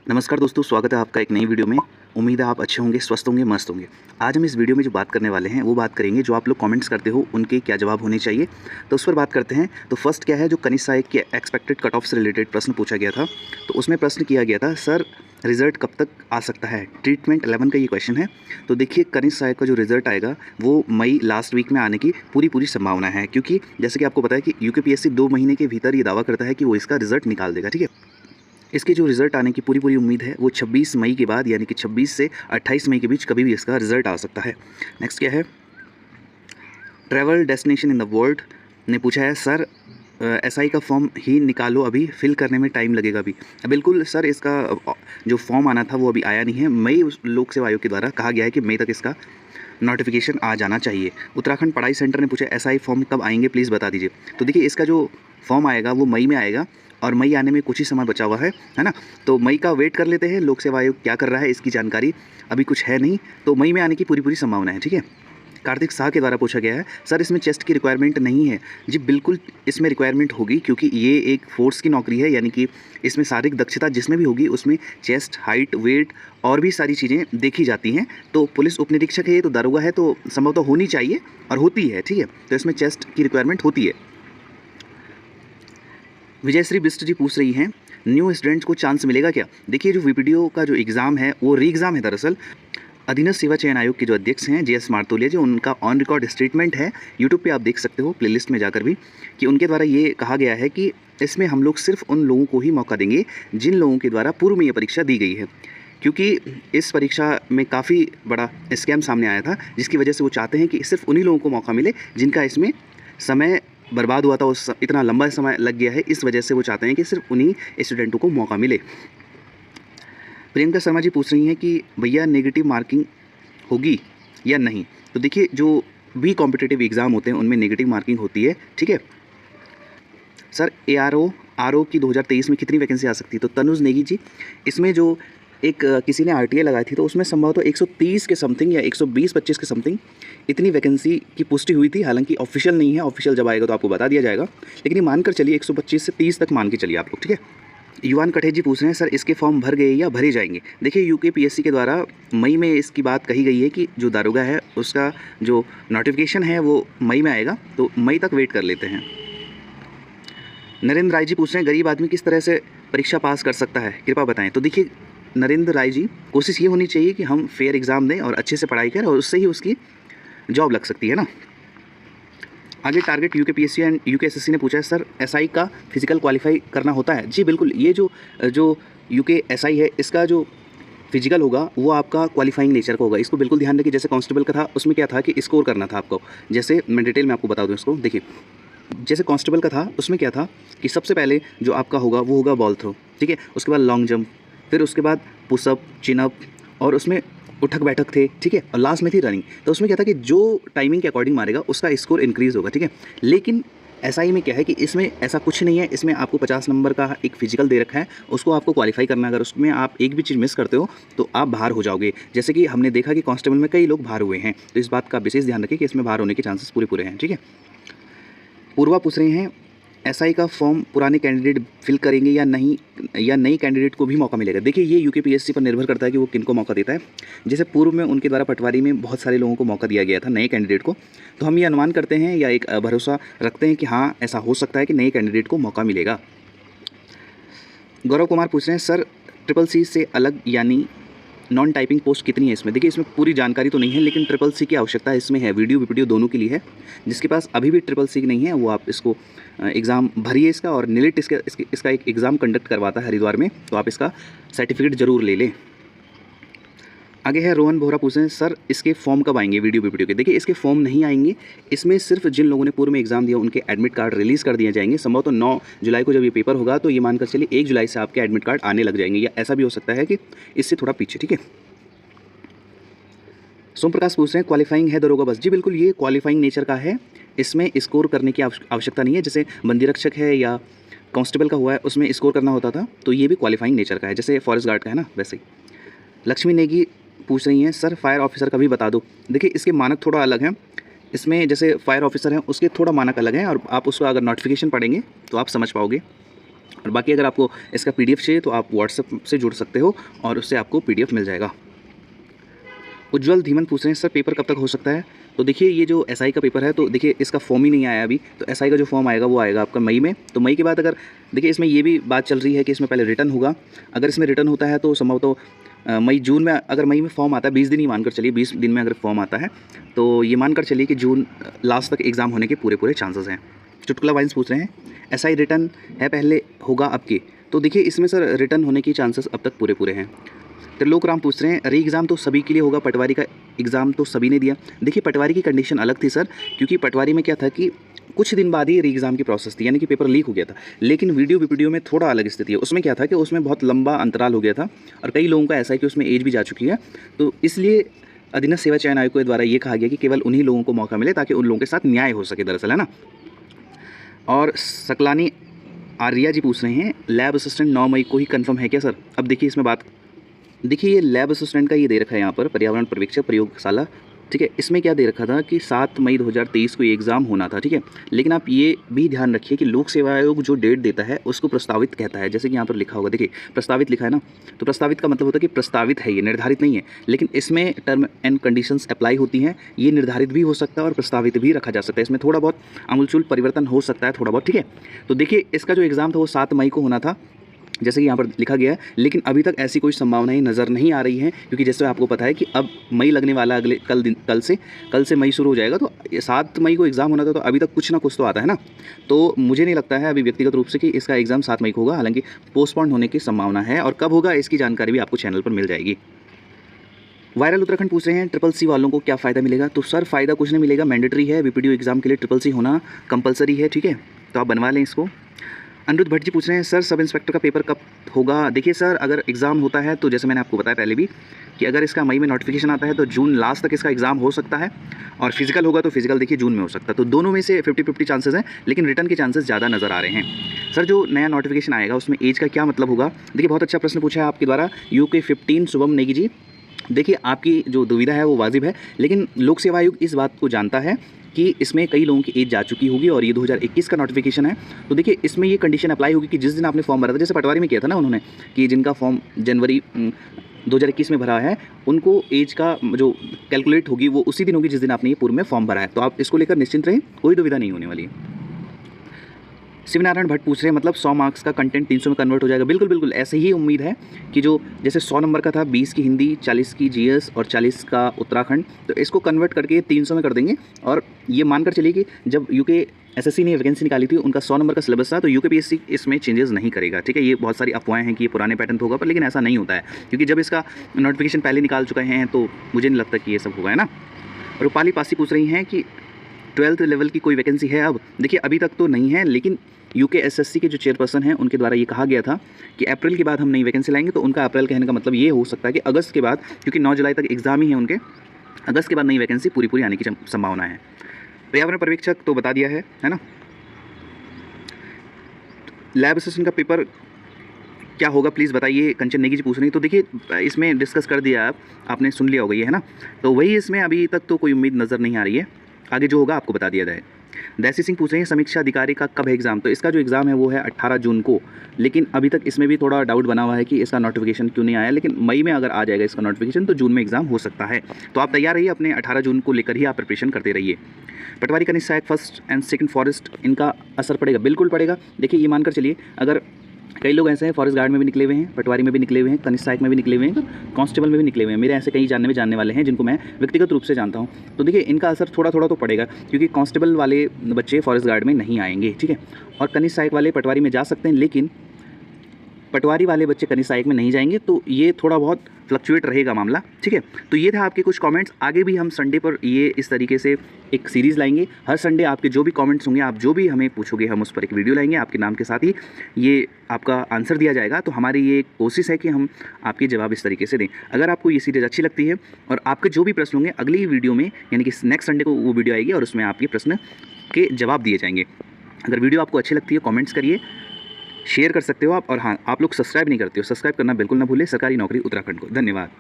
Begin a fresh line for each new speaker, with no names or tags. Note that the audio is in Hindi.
नमस्कार दोस्तों, स्वागत है आपका एक नई वीडियो में। उम्मीद है आप अच्छे होंगे, स्वस्थ होंगे, मस्त होंगे। आज हम इस वीडियो में जो बात करने वाले हैं वो बात करेंगे जो आप लोग कमेंट्स करते हो उनके क्या जवाब होने चाहिए, तो उस पर बात करते हैं। तो फर्स्ट क्या है, जो कनिष्क सहायक के एक्सपेक्टेड कट ऑफ से रिलेटेड प्रश्न पूछा गया था। तो उसमें प्रश्न किया गया था, सर रिजल्ट कब तक आ सकता है। ट्रीटमेंट 11 का ये क्वेश्चन है। तो देखिए, कनिष्क सहायक का जो रिजल्ट आएगा वो मई लास्ट वीक में आने की पूरी संभावना है, क्योंकि जैसे कि आपको पता है कि यूकेपीएससी 2 महीने के भीतर ये दावा करता है कि वो इसका रिजल्ट निकाल देगा। ठीक है, इसके जो रिज़ल्ट आने की पूरी उम्मीद है वो 26 मई के बाद, यानी कि 26 से 28 मई के बीच कभी भी इसका रिज़ल्ट आ सकता है। नेक्स्ट क्या है, travel destination in the world ने पूछा है, सर एसआई का फॉर्म ही निकालो, अभी फिल करने में टाइम लगेगा अभी। बिल्कुल सर, इसका जो फॉर्म आना था वो अभी आया नहीं है। मई लोक सेवा आयोग के द्वारा कहा गया है कि मई तक इसका नोटिफिकेशन आ जाना चाहिए। उत्तराखंड पढ़ाई सेंटर ने पूछा, एसआई फॉर्म कब आएंगे, प्लीज़ बता दीजिए। तो देखिए, इसका जो फॉर्म आएगा वो मई में आएगा और मई आने में कुछ ही समय बचा हुआ है ना। तो मई का वेट कर लेते हैं, लोक सेवा आयोग क्या कर रहा है इसकी जानकारी अभी कुछ है नहीं, तो मई में आने की पूरी संभावना है। ठीक है, कार्तिक शाह के द्वारा पूछा गया है, सर इसमें चेस्ट की रिक्वायरमेंट नहीं है। जी बिल्कुल, इसमें रिक्वायरमेंट होगी, क्योंकि ये एक फोर्स की नौकरी है, यानी कि इसमें शारीरिक दक्षता जिसमें भी होगी उसमें चेस्ट, हाइट, वेट और भी सारी चीज़ें देखी जाती हैं। तो पुलिस उप निरीक्षक है, तो दारोगा है, तो संभवतः होनी चाहिए और होती है। ठीक है, तो इसमें चेस्ट की रिक्वायरमेंट होती है। विजयश्री बिस्ट जी पूछ रही हैं, न्यू स्टूडेंट्स को चांस मिलेगा क्या। देखिए, जो वीपीडीओ का जो एग्ज़ाम है वो री एग्ज़ाम है दरअसल। अधीनस्थ सेवा चयन आयोग के जो अध्यक्ष हैं JS मारतोलिया जी, उनका ऑन रिकॉर्ड स्टेटमेंट है, यूट्यूब पे आप देख सकते हो प्लेलिस्ट में जाकर भी, कि उनके द्वारा ये कहा गया है कि इसमें हम लोग सिर्फ उन लोगों को ही मौका देंगे जिन लोगों के द्वारा पूर्व में ये परीक्षा दी गई है, क्योंकि इस परीक्षा में काफ़ी बड़ा स्कैम सामने आया था, जिसकी वजह से वो चाहते हैं कि सिर्फ उन्हीं लोगों को मौका मिले जिनका इसमें समय बर्बाद हुआ था, उस इतना लंबा समय लग गया है, इस वजह से वो चाहते हैं कि सिर्फ उन्हीं स्टूडेंटों को मौका मिले। प्रियंका शर्मा जी पूछ रही हैं कि भैया नेगेटिव मार्किंग होगी या नहीं। तो देखिए, जो भी कॉम्पिटिटिव एग्ज़ाम होते हैं उनमें नेगेटिव मार्किंग होती है। ठीक है सर, ARO की 2023 में कितनी वैकेंसी आ सकती है। तो तनुज नेगी जी, इसमें जो एक किसी ने RTI लगाई थी, तो उसमें संभवतः 130 के समथिंग या 120-25 के समथिंग इतनी वैकेंसी की पुष्टि हुई थी। हालांकि ऑफिशियल नहीं है, ऑफिशियल जब आएगा तो आपको बता दिया जाएगा, लेकिन ये मानकर चलिए 125 से 30 तक मान के चलिए आप लोग। ठीक है, युवान कठे जी पूछ रहे हैं, सर इसके फॉर्म भर गए या भरे जाएंगे। देखिए, यूकेपीएससी के द्वारा मई में इसकी बात कही गई है कि जो दारोगा है उसका जो नोटिफिकेशन है वो मई में आएगा, तो मई तक वेट कर लेते हैं। नरेंद्र राय जी पूछ रहे हैं, गरीब आदमी किस तरह से परीक्षा पास कर सकता है, कृपया बताएं। तो देखिए नरेंद्र राय जी, कोशिश ये होनी चाहिए कि हम फेयर एग्ज़ाम दें और अच्छे से पढ़ाई करें, और उससे ही उसकी जॉब लग सकती है ना। आगे टारगेट यूकेपीएससी एंड यूकेएसएससी ने पूछा है, सर एसआई का फिजिकल क्वालिफाई करना होता है। जी बिल्कुल, ये जो यूकेएसआई है इसका जो फिजिकल होगा वो आपका क्वालिफाइंग नेचर का होगा। इसको बिल्कुल ध्यान रखिए। जैसे कांस्टेबल का था, उसमें क्या था कि स्कोर करना था आपको। जैसे मैं डिटेल में आपको बता दूँ इसको, देखिए जैसे कांस्टेबल का था उसमें क्या था कि सबसे पहले जो आपका होगा वो होगा बॉल थ्रो। ठीक है, उसके बाद लॉन्ग जंप, फिर उसके बाद पुशअप, चिनअप, और उसमें उठक बैठक थे। ठीक है, और लास्ट में थी रनिंग। तो उसमें क्या था कि जो टाइमिंग के अकॉर्डिंग मारेगा उसका स्कोर इंक्रीज़ होगा। ठीक है, लेकिन एसआई में क्या है कि इसमें ऐसा कुछ नहीं है। इसमें आपको 50 नंबर का एक फिजिकल दे रखा है, उसको आपको क्वालिफाई करना है। अगर उसमें आप एक भी चीज़ मिस करते हो तो आप बाहर हो जाओगे। जैसे कि हमने देखा कि कांस्टेबल में कई लोग बाहर हुए हैं, तो इस बात का विशेष ध्यान रखें कि इसमें बाहर होने के चांसेस पूरे हैं। ठीक है, पूर्वा पूछ रहे हैं, एसआई का फॉर्म पुराने कैंडिडेट फिल करेंगे या नहीं, या नई कैंडिडेट को भी मौका मिलेगा। देखिए, ये यूकेपीएससी पर निर्भर करता है कि वो किनको मौका देता है। जैसे पूर्व में उनके द्वारा पटवारी में बहुत सारे लोगों को मौका दिया गया था, नए कैंडिडेट को। तो हम ये अनुमान करते हैं या एक भरोसा रखते हैं कि हाँ, ऐसा हो सकता है कि नए कैंडिडेट को मौका मिलेगा। गौरव कुमार पूछ रहे हैं, सर CCC से अलग यानी नॉन टाइपिंग पोस्ट कितनी है इसमें। देखिए, इसमें पूरी जानकारी तो नहीं है, लेकिन CCC की आवश्यकता इसमें है, वीडियो दोनों के लिए है। जिसके पास अभी भी CCC नहीं है वो आप इसको एग्ज़ाम भरिए इसका, और NILIT इसका एक एग्ज़ाम कंडक्ट करवाता है हरिद्वार में, तो आप इसका सर्टिफिकेट ज़रूर ले लें। आगे है रोहन बोहरा पूछ रहे हैं, सर इसके फॉर्म कब आएंगे वीडियो के। देखिए, इसके फॉर्म नहीं आएंगे, इसमें सिर्फ जिन लोगों ने पूर्व में एग्जाम दिया उनके एडमिट कार्ड रिलीज़ कर दिए जाएंगे। संभवतः 9 जुलाई को जब ये पेपर होगा तो ये मानकर चलिए 1 जुलाई से आपके एडमिट कार्ड आने लग जाएंगे, या ऐसा भी हो सकता है कि इससे थोड़ा पीछे। ठीक है, सोम प्रकाश पूछ रहे हैं, क्वालिफाइंग है दरोगा बस। जी बिल्कुल, ये क्वालिफाइंग नेचर का है, इसमें स्कोर करने की आवश्यकता नहीं है। जैसे बंदी रक्षक है या कांस्टेबल का हुआ है, उसमें स्कोर करना होता था, तो ये भी क्वालिफाइंग नेचर का है, जैसे फॉरेस्ट गार्ड का है ना, वैसे ही। लक्ष्मी नेगी पूछ रही हैं, सर फायर ऑफिसर का भी बता दो। देखिए, इसके मानक थोड़ा अलग हैं। इसमें जैसे फायर ऑफिसर हैं उसके थोड़ा मानक अलग हैं, और आप उसका अगर नोटिफिकेशन पढ़ेंगे तो आप समझ पाओगे। और बाकी अगर आपको इसका PDF चाहिए तो आप व्हाट्सएप से जुड़ सकते हो और उससे आपको PDF मिल जाएगा। उज्ज्वल धीमन पूछ रहे हैं सर पेपर कब तक हो सकता है? तो देखिए ये जो SI का पेपर है तो देखिए इसका फॉर्म ही नहीं आया अभी, तो SI का जो फॉर्म आएगा वो आएगा आपका मई में। तो मई के बाद अगर देखिए इसमें ये भी बात चल रही है कि इसमें पहले रिटर्न होगा, अगर इसमें रिटर्न होता है तो संभवतः मई जून में, अगर मई में फॉर्म आता है 20 दिन ही मानकर चलिए, 20 दिन में अगर फॉर्म आता है तो ये मानकर चलिए कि जून लास्ट तक एग्ज़ाम होने के पूरे चांसेस हैं। चुटकुला वाइन्स पूछ रहे हैं SI रिटर्न है पहले होगा अब की? तो देखिए इसमें सर रिटर्न होने की चांसेस अब तक पूरे हैं। त्रिलोक राम पूछ रहे हैं री एग्ज़ाम तो सभी के लिए होगा, पटवारी का एग्ज़ाम तो सभी ने दिया। देखिए पटवारी की कंडीशन अलग थी सर, क्योंकि पटवारी में क्या था कि कुछ दिन बाद ही री एग्ज़ाम की प्रोसेस थी, यानी कि पेपर लीक हो गया था। लेकिन वीडियो में थोड़ा अलग स्थिति है। उसमें क्या था कि उसमें बहुत लंबा अंतराल हो गया था और कई लोगों का ऐसा है कि उसमें एज भी जा चुकी है, तो इसलिए अधीनस्थ सेवा चयन आयोग के द्वारा ये कहा गया कि केवल उन्हीं लोगों को मौका मिले ताकि उन लोगों के साथ न्याय हो सके दरअसल, है ना। और सकलानी आर्या जी पूछ रहे हैं लैब असिस्टेंट 9 मई को ही कंफर्म है क्या सर? अब देखिए इसमें बात, देखिए ये लैब असिस्टेंट का ये दे रखा है यहाँ पर पर्यावरण पर्यवेक्षक प्रयोगशाला, ठीक है। इसमें क्या दे रखा था कि 7 मई 2023 को ये एग्ज़ाम होना था, ठीक है। लेकिन आप ये भी ध्यान रखिए कि लोक सेवा आयोग जो डेट देता है उसको प्रस्तावित कहता है, जैसे कि यहाँ पर लिखा होगा, देखिए प्रस्तावित लिखा है ना, तो प्रस्तावित का मतलब होता है कि प्रस्तावित है, ये निर्धारित नहीं है। लेकिन इसमें टर्म एंड कंडीशंस अप्लाई होती हैं, ये निर्धारित भी हो सकता है और प्रस्तावित भी रखा जा सकता है। इसमें थोड़ा बहुत आमूलचूल परिवर्तन हो सकता है, थोड़ा बहुत, ठीक है। तो देखिए इसका जो एग्ज़ाम था वो 7 मई को होना था, जैसे कि यहाँ पर लिखा गया है, लेकिन अभी तक ऐसी कोई संभावनाएं नज़र नहीं आ रही हैं, क्योंकि जैसे आपको पता है कि अब मई लगने वाला, अगले कल से मई शुरू हो जाएगा, तो 7 मई को एग्ज़ाम होना था, तो अभी तक कुछ ना कुछ तो आता है ना। तो मुझे नहीं लगता है अभी व्यक्तिगत रूप से कि इसका एग्ज़ाम 7 मई को होगा, हालांकि पोस्टपोन होने की संभावना है, और कब होगा इसकी जानकारी भी आपको चैनल पर मिल जाएगी। वायरल उत्तराखंड पूछ रहे हैं CCC वालों को क्या फ़ायदा मिलेगा? तो सर फ़ायदा कुछ नहीं मिलेगा, मैंडेटरी है, BPDO एग्ज़ाम के लिए CCC होना कंपलसरी है, ठीक है, तो आप बनवा लें इसको। अनिरुद्ध भट्ट जी पूछ रहे हैं सर सब इंस्पेक्टर का पेपर कब होगा? देखिए सर अगर एग्ज़ाम होता है तो जैसे मैंने आपको बताया पहले भी कि अगर इसका मई में नोटिफिकेशन आता है तो जून लास्ट तक इसका एग्ज़ाम हो सकता है, और फिजिकल होगा तो फिजिकल देखिए जून में हो सकता है। तो दोनों में से 50-50 चांसेस हैं, लेकिन रिटर्न के चांसेस ज़्यादा नज़र आ रहे हैं। सर जो नया नोटिफिकेशन आएगा उसमें एज का क्या मतलब होगा? देखिए बहुत अच्छा प्रश्न पूछा है आपके द्वारा UK15 शुभम नेगी जी। देखिए आपकी जो दुविधा है वो वाजिब है, लेकिन लोक सेवा आयोग इस बात को जानता है कि इसमें कई लोगों की एज जा चुकी होगी और ये 2021 का नोटिफिकेशन है। तो देखिए इसमें ये कंडीशन अप्लाई होगी कि जिस दिन आपने फॉर्म भरा था, जैसे पटवारी में किया था ना उन्होंने, कि जिनका फॉर्म जनवरी 2021 में भरा है उनको एज का जो कैलकुलेट होगी वो उसी दिन होगी जिस दिन आपने ये पूर्व में फॉर्म भरा है। तो आप इसको लेकर निश्चिंत रहें, कोई दुविधा नहीं होने वाली है। शिवनारायण भट्ट पूछ रहे हैं मतलब 100 मार्क्स का कंटेंट 300 में कन्वर्ट हो जाएगा? बिल्कुल बिल्कुल ऐसे ही उम्मीद है कि जो जैसे 100 नंबर का था, 20 की हिंदी, 40 की GS और 40 का उत्तराखंड, तो इसको कन्वर्ट करके 300 में कर देंगे। और ये मानकर चलिए कि जब UK SSC ने वैकेंसी निकाली थी उनका 100 नंबर का सिलेबस था, तो UKPSC इसमें चेंजेस नहीं करेगा, ठीक है। ये बहुत सारी अफवाहें हैं कि ये पुराने पैटर्न पर होगा, पर लेकिन ऐसा नहीं होता है, क्योंकि जब इसका नोटिफिकेशन पहले निकाल चुके हैं तो मुझे नहीं लगता कि ये सब होगा, है ना। रूपाली पासी पूछ रही हैं कि 12th लेवल की कोई वैकेंसी है अब? देखिए अभी तक तो नहीं है, लेकिन UK SSC के जो चेयरपर्सन हैं उनके द्वारा ये कहा गया था कि अप्रैल के बाद हम नई वैकेंसी लाएंगे। तो उनका अप्रैल कहने का मतलब ये हो सकता है कि अगस्त के बाद, क्योंकि 9 जुलाई तक एग्ज़ाम ही है उनके, अगस्त के बाद नई वैकेंसी पूरी आने की संभावना है। पर्यावरण पर्यवेक्षक तो बता दिया है ना। लैब असिस्टेंट का पेपर क्या होगा प्लीज़ बताइए, कंचन नेगी जी पूछ रही हैं। तो देखिए इसमें डिस्कस कर दिया, आपने सुन लिया होगा ये, है ना। तो वही इसमें अभी तक तो कोई उम्मीद नज़र नहीं आ रही है, आगे जो होगा आपको बता दिया जाए। दैसी सिंह पूछ रहे हैं समीक्षा अधिकारी का कब है एग्ज़ाम? तो इसका जो एग्ज़ाम है वो है 18 जून को, लेकिन अभी तक इसमें भी थोड़ा डाउट बना हुआ है कि इसका नोटिफिकेशन क्यों नहीं आया। लेकिन मई में अगर आ जाएगा इसका नोटिफिकेशन तो जून में एग्ज़ाम हो सकता है। तो आप तैयार रहिए, अपने 18 जून को लेकर ही आप प्रिपरेशन करते रहिए। पटवारी का निस्सहायक फर्स्ट एंड सेकंड फॉरेस्ट, इनका असर पड़ेगा? बिल्कुल पड़ेगा। देखिए ये मानकर चलिए, अगर कई लोग ऐसे हैं फॉरेस्ट गार्ड में भी निकले हुए हैं, पटवारी में भी निकले हुए हैं, कनिष्ठ सहायक में भी निकले हुए हैं, कांस्टेबल में भी निकले हुए हैं, मेरे ऐसे कई जानने वाले हैं जिनको मैं व्यक्तिगत रूप से जानता हूं। तो देखिए इनका असर थोड़ा तो पड़ेगा, क्योंकि कांस्टेबल वाले बच्चे फॉरेस्ट गार्ड में नहीं आएंगे, ठीक है। और कनिष्ठ सहायक वाले पटवारी में जा सकते हैं, लेकिन पटवारी वाले बच्चे कनिष्ठ सहायक में नहीं जाएंगे, तो ये थोड़ा बहुत फ्लक्चुएट रहेगा मामला, ठीक है। तो ये था आपके कुछ कमेंट्स। आगे भी हम संडे पर ये इस तरीके से एक सीरीज़ लाएंगे। हर संडे आपके जो भी कमेंट्स होंगे, आप जो भी हमें पूछोगे, हम उस पर एक वीडियो लाएंगे, आपके नाम के साथ ही ये आपका आंसर दिया जाएगा। तो हमारी ये कोशिश है कि हम आपके जवाब इस तरीके से दें। अगर आपको ये सीरीज़ अच्छी लगती है और आपके जो भी प्रश्न होंगे अगली वीडियो में, यानी कि नेक्स्ट संडे को वो वीडियो आएगी और उसमें आपके प्रश्न के जवाब दिए जाएंगे। अगर वीडियो आपको अच्छी लगती है कमेंट्स करिए, शेयर कर सकते हो आप, और हाँ आप लोग सब्सक्राइब नहीं करते हो, सब्सक्राइब करना बिल्कुल ना भूलें। सरकारी नौकरी उत्तराखंड को। धन्यवाद।